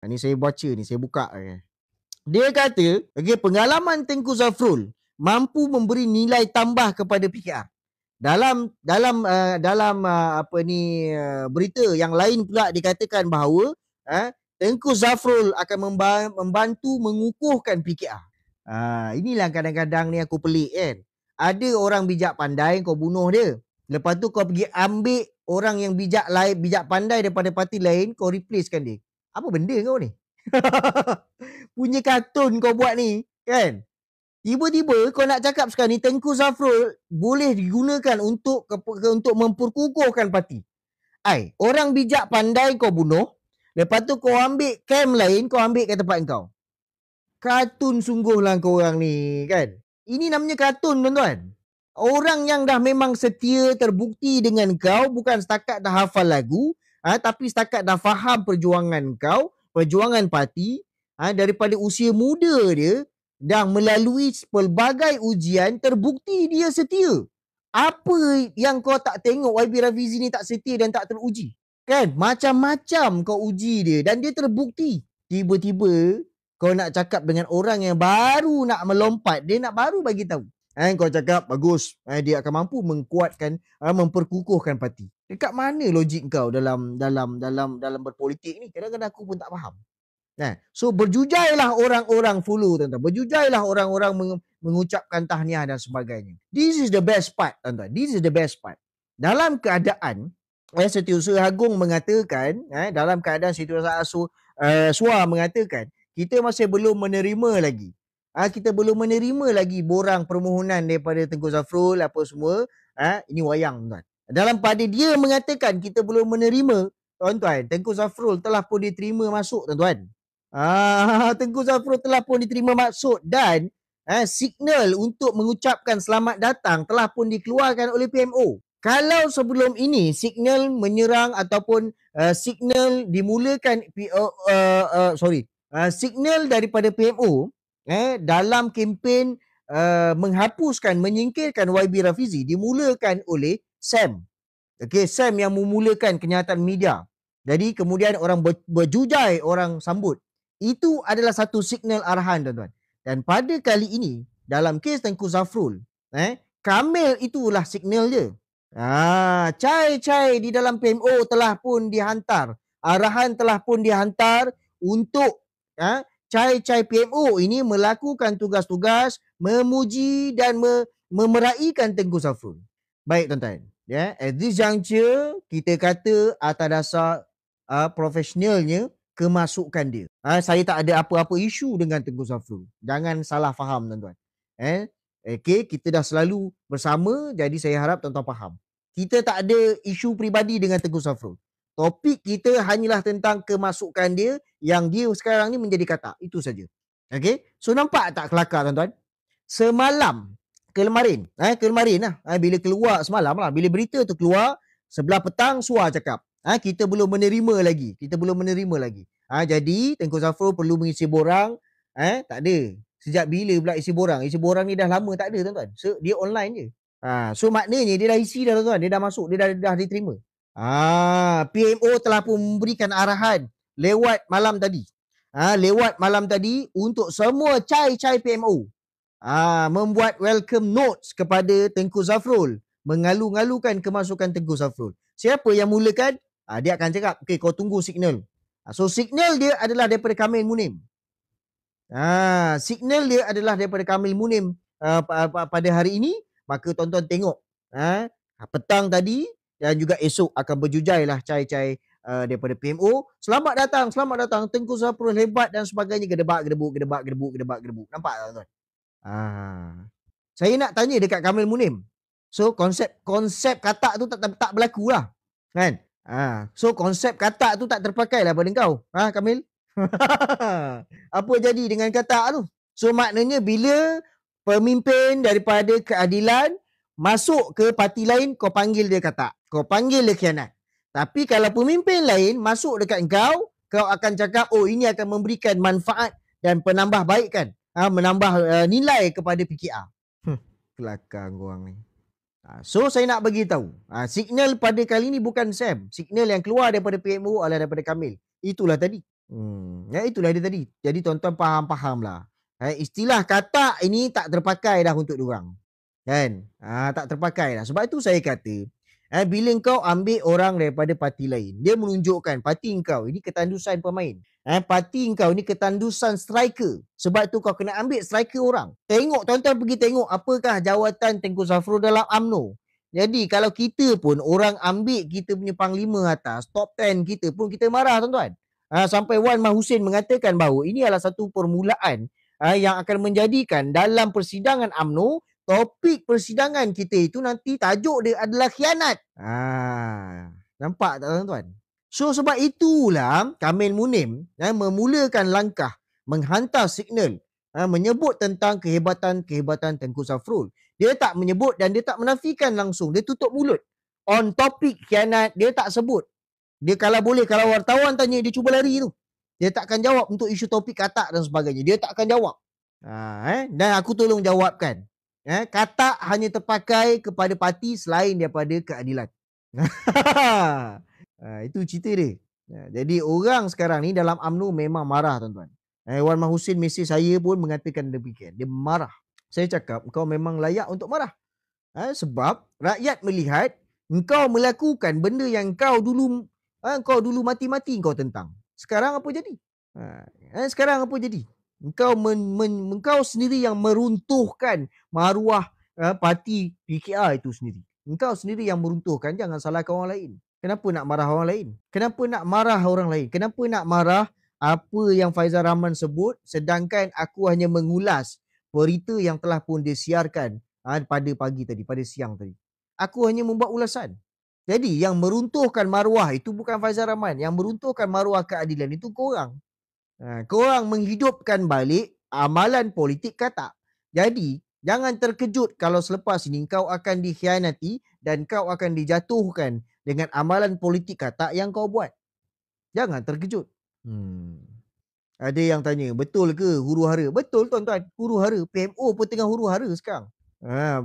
Ni saya baca ni, saya buka. Dia kata, pengalaman Tengku Zafrul mampu memberi nilai tambah kepada PKR. Dalam berita yang lain pula dikatakan bahawa Tengku Zafrul akan membantu mengukuhkan PKR. Inilah kadang-kadang ni aku pelik kan. Ada orang bijak pandai, kau bunuh dia. Lepas tu kau pergi ambil orang yang bijak pandai daripada parti lain, kau replacekan dia. Apa benda kau ni? Punya kartun kau buat ni, kan? Tiba-tiba kau nak cakap sekarang ni Tengku Zafrul boleh digunakan untuk memperkukuhkan parti. Orang bijak pandai kau bunuh, lepas tu kau ambil camp lain, kau ambil kat tempat kau. Kartun sungguhlah kau orang ni, kan? Ini namanya kartun, tuan-tuan. Orang yang dah memang setia, terbukti dengan kau, bukan setakat dah hafal lagu, tapi setakat dah faham perjuangan kau, perjuangan parti, daripada usia muda dia, dah melalui pelbagai ujian, terbukti dia setia. Apa yang kau tak tengok YB Rafizi ni tak setia dan tak teruji? Kan? Macam-macam kau uji dia dan dia terbukti. Tiba-tiba kau nak cakap dengan orang yang baru nak melompat, dia nak baru bagi tahu. Kau cakap bagus, dia akan mampu menguatkan, memperkukuhkan parti. Dekat mana logik kau dalam berpolitik ni? Kadang-kadang aku pun tak faham. So berjujailah orang-orang follow, tuan-tuan. Berjujailah orang-orang mengucapkan tahniah dan sebagainya. This is the best part, tuan-tuan. This is the best part. Dalam keadaan Setiausaha Agong mengatakan, dalam keadaan Setiausaha Sua mengatakan, kita masih belum menerima lagi. Kita belum menerima lagi borang permohonan daripada Tengku Zafrul apa semua. Ini wayang, tuan. Dalam pada dia mengatakan kita belum menerima, tuan-tuan, Tengku Zafrul telah pun diterima masuk, tuan-tuan. Tengku Zafrul telah pun diterima masuk dan signal untuk mengucapkan selamat datang telah pun dikeluarkan oleh PMO. Kalau sebelum ini signal menyerang ataupun signal dimulakan signal daripada PMO dalam kempen menghapuskan, menyingkirkan YB Rafizi dimulakan oleh Sam. Sam yang memulakan kenyataan media. Jadi kemudian orang berjujai, orang sambut. Itu adalah satu signal arahan, tuan-tuan. Dan pada kali ini, dalam kes Tengku Zafrul, Kamil itulah signal dia. Cai-cai di dalam PMO telah pun dihantar. Arahan telah pun dihantar untuk cai-cai PMO ini melakukan tugas-tugas memuji dan memeraikan Tengku Zafrul. Baik, tuan-tuan. At this juncture, kita kata atas dasar profesionalnya, kemasukan dia. Saya tak ada apa-apa isu dengan Tengku Zafrul. Jangan salah faham, tuan-tuan. Kita dah selalu bersama, jadi saya harap tuan-tuan faham. Kita tak ada isu peribadi dengan Tengku Zafrul. Topik kita hanyalah tentang kemasukan dia yang dia sekarang ni menjadi katak. Itu saja. So nampak tak kelakar, tuan-tuan? Semalam, kemarin bila keluar semalam lah, bila berita tu keluar, sebelah petang Sua cakap, kita belum menerima lagi. Jadi Tengku Zafrul perlu mengisi borang. Tak ada. Sejak bila pula isi borang? Isi borang ni dah lama tak ada, tuan-tuan. So, dia online je. So maknanya dia dah isi dah, tuan-tuan. Dia dah masuk, dia dah diterima. PMO telah pun memberikan arahan lewat malam tadi. Untuk semua cai-cai PMO membuat welcome notes kepada Tengku Zafrul, mengalu-ngalukan kemasukan Tengku Zafrul. Siapa yang mulakan? Dia akan cakap, kau tunggu signal. So signal dia adalah daripada Kamil Munim. Signal dia adalah daripada Kamil Munim pada hari ini. Maka tuan-tuan tengok petang tadi dan juga esok akan berjujailah cai-cai daripada PMO. Selamat datang Tengku Zafrul hebat dan sebagainya. Gedebak-gedebuk. Nampak tak, tuan-tuan? Saya nak tanya dekat Kamil Munim. So konsep katak tu tak berlaku lah, kan? So konsep katak tu tak terpakai lah pada kau, Kamil. Apa jadi dengan katak tu? So maknanya bila pemimpin daripada keadilan masuk ke parti lain, kau panggil dia katak, kau panggil dia khianat. Tapi kalau pemimpin lain masuk dekat kau akan cakap, ini akan memberikan manfaat dan penambahbaikan, menambah nilai kepada PKR. Kelakar korang ni. So saya nak bagi tahu, signal pada kali ni bukan Sam. Signal yang keluar daripada PMO adalah daripada Kamil. Itulah tadi. Ya itulah dia tadi. Jadi tuan-tuan faham-fahamlah. Istilah katak ini tak terpakai dah untuk diorang. Kan? Tak terpakai dah. Sebab itu saya kata, bila kau ambil orang daripada parti lain, dia menunjukkan parti kau ini ketandusan pemain. Parti kau ni ketandusan striker. Sebab tu kau kena ambil striker orang. Tengok, tuan-tuan pergi tengok apakah jawatan Tengku Zafrul dalam UMNO. Jadi kalau kita pun orang ambil kita punya panglima atas, top 10 kita pun kita marah tuan-tuan. Sampai Wan Mahusin mengatakan bahawa ini adalah satu permulaan yang akan menjadikan dalam persidangan UMNO, topik persidangan kita itu nanti tajuk dia adalah khianat. Nampak tak tuan-tuan? So sebab itulah Kamil Munim memulakan langkah menghantar signal menyebut tentang kehebatan Tengku Zafrul. Dia tak menyebut dan dia tak menafikan langsung. Dia tutup mulut. On topik khianat dia tak sebut. Dia kalau boleh, kalau wartawan tanya, dia cuba lari tu. Dia takkan jawab untuk isu topik katak dan sebagainya. Dia takkan jawab. Dan aku tolong jawabkan. Katak hanya terpakai kepada parti selain daripada keadilan. Itu cerita dia. Jadi orang sekarang ni dalam UMNO memang marah tuan-tuan. Wan Mahusin mesej saya pun mengatakan demikian. Dia marah. Saya cakap, kau memang layak untuk marah. Sebab rakyat melihat engkau melakukan benda yang kau dulu mati-mati kau tentang. Sekarang apa jadi? Sekarang apa jadi? Engkau sendiri yang meruntuhkan maruah parti PKR itu sendiri. Engkau sendiri yang meruntuhkan, jangan salahkan orang lain. Kenapa nak marah orang lain? Kenapa nak marah orang lain? Kenapa nak marah apa yang Faizal Rahman sebut sedangkan aku hanya mengulas berita yang telah pun disiarkan pada pagi tadi, pada siang tadi. Aku hanya membuat ulasan. Jadi yang meruntuhkan maruah itu bukan Faizal Rahman. Yang meruntuhkan maruah keadilan itu korang. Korang menghidupkan balik amalan politik katak. Jadi jangan terkejut kalau selepas ini kau akan dikhianati dan kau akan dijatuhkan dengan amalan politik katak yang kau buat. Jangan terkejut. Ada yang tanya, betul ke huru-hara? Betul tuan-tuan, huru-hara. PMO pun tengah huru-hara sekarang.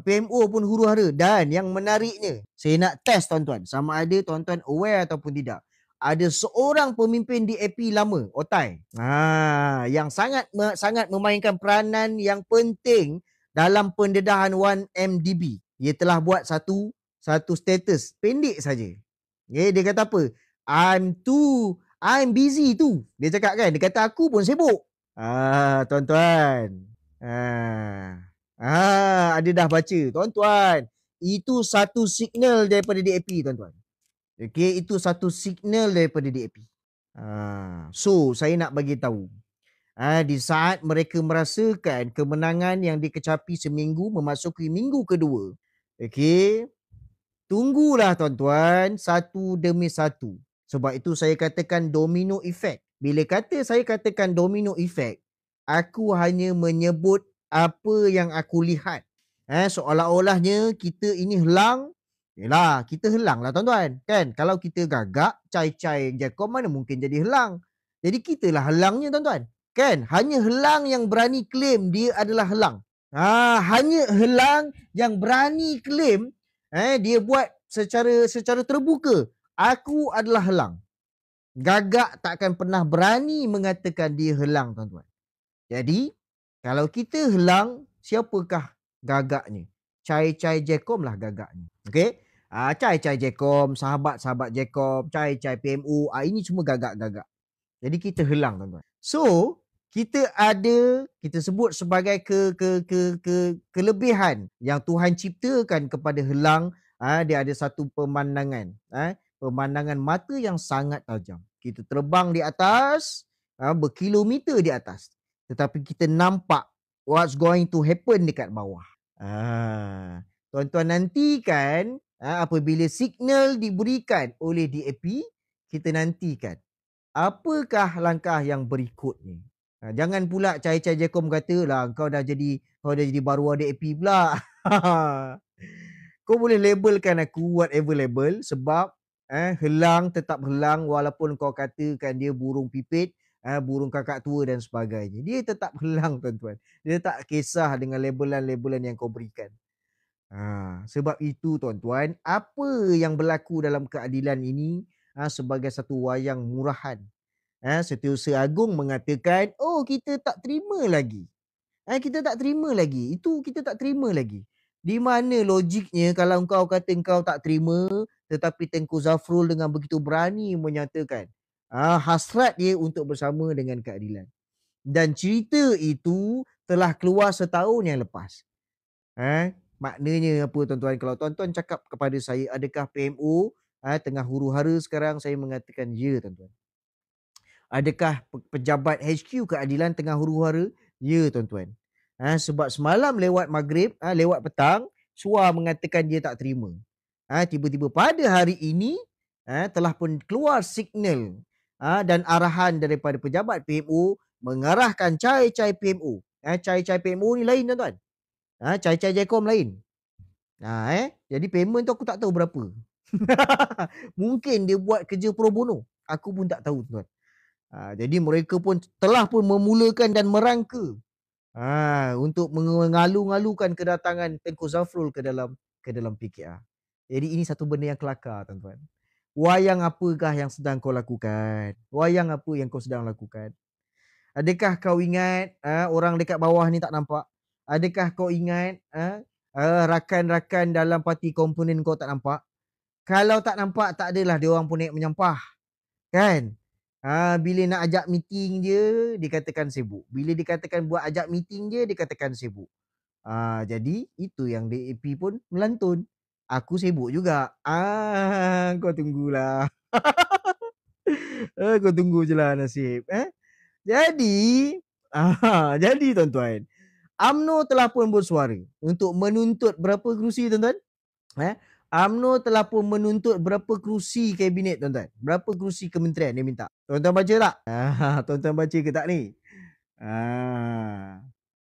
PMO pun huru-hara. Dan yang menariknya, saya nak test tuan-tuan, sama ada tuan-tuan aware ataupun tidak. Ada seorang pemimpin DAP lama, Otai, yang sangat memainkan peranan yang penting dalam pendedahan 1MDB. Dia telah buat satu status pendek saja. Dia kata apa? I'm busy tu. Dia cakap kan. Dia kata aku pun sibuk. Tuan-tuan. Ada dah baca. Tuan-tuan. Itu satu signal daripada DAP tuan-tuan. Okay. Itu satu signal daripada DAP. So saya nak bagi tahu. Di saat mereka merasakan kemenangan yang dikecapi seminggu memasuki minggu kedua. Okay. Tunggulah tuan-tuan. Satu demi satu. Sebab itu saya katakan domino effect. Bila saya katakan domino effect, aku hanya menyebut apa yang aku lihat. Seolah-olahnya kita ini helang. Yelah, kita helang lah tuan-tuan. Kan? Kalau kita gagak, cai-cai Jacob mana mungkin jadi helang. Jadi kitalah helangnya tuan-tuan. Kan? Hanya helang yang berani claim dia adalah helang. Hanya helang yang berani claim dia buat secara terbuka. Aku adalah helang. Gagak takkan pernah berani mengatakan dia helang tuan-tuan. Jadi, kalau kita helang, siapakah gagaknya? Cai-cai Jekom lah gagaknya. Okey? Cai-cai Jekom, sahabat-sahabat Jekom, cai-cai PMU, ini semua gagak-gagak. Jadi kita helang tuan-tuan. So, kita sebut sebagai kelebihan yang Tuhan ciptakan kepada helang. Dia ada satu pemandangan. Pemandangan mata yang sangat tajam. Kita terbang di atas, berkilometer di atas. Tetapi kita nampak what's going to happen dekat bawah. Tuan-tuan nantikan apabila signal diberikan oleh DAP, kita nantikan apakah langkah yang berikutnya. Jangan pula cai-cai Jekom kata lah kau dah jadi baruah DAP pula. Kau boleh labelkan aku whatever label sebab helang tetap helang walaupun kau katakan dia burung pipit, burung kakak tua dan sebagainya. Dia tetap helang tuan-tuan. Dia tak kisah dengan labelan-labelan yang kau berikan. Sebab itu tuan-tuan, apa yang berlaku dalam keadilan ini sebagai satu wayang murahan. Setiausaha Agung mengatakan, oh kita tak terima lagi. Kita tak terima lagi. Itu kita tak terima lagi. Di mana logiknya kalau engkau kata engkau tak terima, tetapi Tengku Zafrul dengan begitu berani menyatakan hasrat dia untuk bersama dengan keadilan. Dan cerita itu telah keluar setahun yang lepas. Maknanya apa tuan-tuan? Kalau tuan-tuan cakap kepada saya, adakah PMO tengah huru-hara sekarang? Saya mengatakan ya tuan-tuan. Adakah pejabat HQ keadilan tengah huru-hara? Ya tuan-tuan. Sebab semalam lewat maghrib, lewat petang, Suar mengatakan dia tak terima. Tiba-tiba pada hari ini telah pun keluar signal dan arahan daripada pejabat PMO mengarahkan cai-cai PMO. Cai-cai PMO ni lain tuan-tuan. Cai-cai Jaikom lain. Jadi payment tu aku tak tahu berapa. Mungkin dia buat kerja pro bono. Aku pun tak tahu tuan. Jadi mereka pun telah pun memulakan dan merangka untuk mengalu-ngalukan kedatangan Tengku Zafrul ke dalam PKR. Jadi ini satu benda yang kelakar tuan-tuan. Wayang apakah yang sedang kau lakukan? Wayang apa yang kau sedang lakukan? Adakah kau ingat orang dekat bawah ni tak nampak? Adakah kau ingat rakan-rakan dalam parti komponen kau tak nampak? Kalau tak nampak, tak adalah dia orang pun naik menyampah. Kan? Bila nak ajak meeting dia, dikatakan sibuk. Bila dikatakan buat ajak meeting dia, dikatakan sibuk. Jadi itu yang DAP pun melantun. Aku sibuk juga. Kau tunggulah. Kau tunggu je lah nasib. Jadi, jadi tuan-tuan, UMNO telah pun bersuara untuk menuntut berapa kerusi tuan-tuan? UMNO telah pun menuntut berapa kerusi kabinet tuan-tuan? Berapa kerusi kementerian dia minta? Tuan-tuan baca tak? Tuan-tuan baca ke tak ni?